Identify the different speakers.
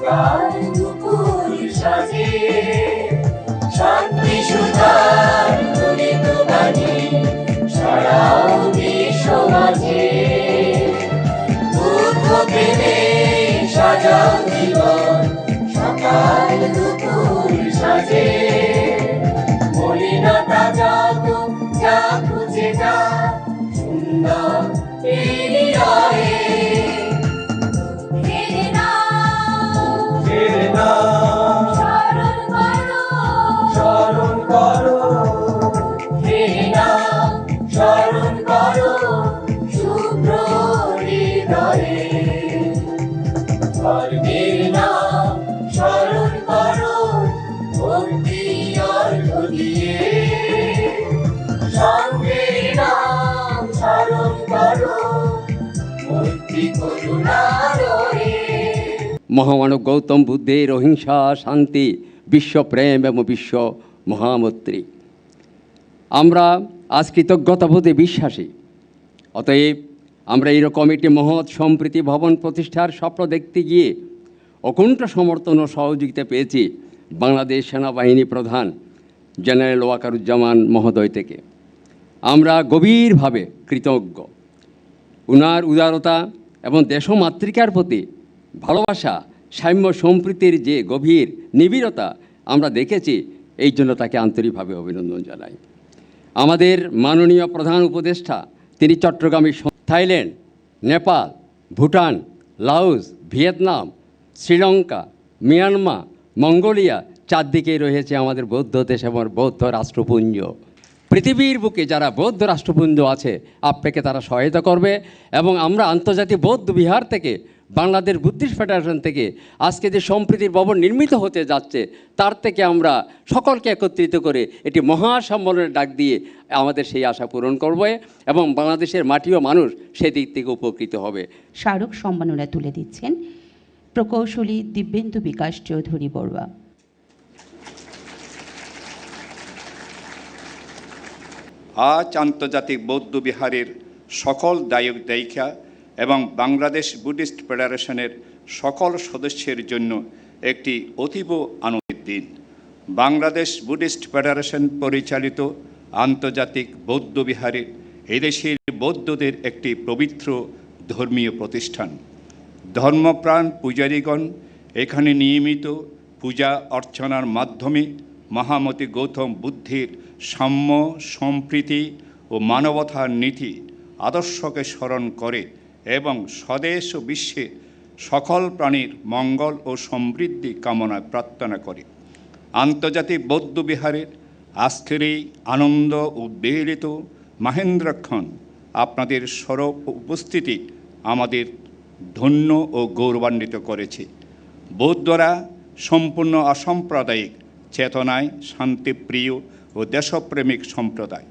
Speaker 1: সকাল দুপুর সাজে শান্তি সুতার তুলিত বাণী ছড়াও বিশ্ব মাঝে। বুদ্ধ প্রেমে সাজাও জীবন সকাল দুপুর সাজে। মলিনতা যত যা খুঁজে যা সুন্দর হৃদয়ে স্মরণ করো স্মরণ করো শুভ্র হৃদয়ে ধর্মের নাম স্মরণ করো ভক্তি অর্ঘ দিয়ে। সঙ্গের নাম স্মরণ করো মৈত্রী করুণার রয়ে।
Speaker 2: মহামানব গৌতম বুদ্ধের অহিংসা, শান্তি, বিশ্বপ্রেম এবং বিশ্ব মহামৈত্রী। আমরা আজ কৃতজ্ঞতাবোধে বিশ্বাসী। অতএব আমরা এইরকম একটি মহৎ সম্প্রীতি ভবন প্রতিষ্ঠার স্বপ্ন দেখতে গিয়ে অকুণ্ঠ সমর্থন ও সহযোগিতা পেয়েছি বাংলাদেশ সেনাবাহিনী প্রধান জেনারেল ওয়াকারুজ্জামান মহোদয় থেকে। আমরা গভীরভাবে কৃতজ্ঞ। উনার উদারতা এবং দেশমাতৃকার প্রতি ভালোবাসা, সাম্য সম্প্রীতির যে গভীর নিবিড়তা আমরা দেখেছি, এই জন্য তাকে আন্তরিকভাবে অভিনন্দন জানাই। আমাদের মাননীয় প্রধান উপদেষ্টা তিনি চট্টগ্রামে Thailand, Nepal, Bhutan, Laos, Vietnam, Sri Lanka, Myanmar, Mongolia চারদিকেই রয়েছে আমাদের বৌদ্ধ দেশ এবং বৌদ্ধ রাষ্ট্রপুঞ্জ। পৃথিবীর বুকে যারা বৌদ্ধ রাষ্ট্রপুঞ্জ আছে আপনাকে তারা সহায়তা করবে এবং আমরা আন্তর্জাতিক বৌদ্ধ বিহার থেকে বাংলাদেশ বুদ্ধিস্ট ফেডারেশন থেকে আজকে যে সম্প্রীতির ভবন নির্মিত হতে যাচ্ছে তার থেকে আমরা সকলকে একত্রিত করে এটি মহাসম্মেলনের ডাক দিয়ে আমাদের সেই আশা পূরণ করবে এবং বাংলাদেশের মাটি ও মানুষ সেদিক থেকে উপকৃত হবে।
Speaker 3: স্মারক সম্মাননা তুলে দিচ্ছেন প্রকৌশলী দিব্যেন্দু বিকাশ চৌধুরী বড়ুয়া।
Speaker 4: আজ আন্তর্জাতিক বৌদ্ধ বিহারের সকল দায়ক দায়িকা এবং বাংলাদেশ বুদ্ধিস্ট ফেডারেশনের সকল সদস্যের জন্য একটি অতীব আনন্দের দিন। বাংলাদেশ বুদ্ধিস্ট ফেডারেশন পরিচালিত আন্তর্জাতিক বৌদ্ধ বিহারে এদেশের বৌদ্ধদের একটি পবিত্র ধর্মীয় প্রতিষ্ঠান। ধর্মপ্রাণ পূজারীগণ এখানে নিয়মিত পূজা অর্চনার মাধ্যমে মহামতি গৌতম বুদ্ধের সাম্য, সম্প্রীতি ও মানবতার নীতি আদর্শকে স্মরণ করে এবং স্বদেশ ও বিশ্বে সকল প্রাণীর মঙ্গল ও সমৃদ্ধি কামনায় প্রার্থনা করে। আন্তর্জাতিক বৌদ্ধ বিহারের আজকের এই আনন্দ উদ্বেলিত মহেন্দ্রক্ষণ আপনাদের স্বরূপ উপস্থিতি আমাদের ধন্য ও গৌরবান্বিত করেছে। বৌদ্ধরা সম্পূর্ণ অসাম্প্রদায়িক চেতনায় শান্তিপ্রিয় ও দেশপ্রেমিক সম্প্রদায়।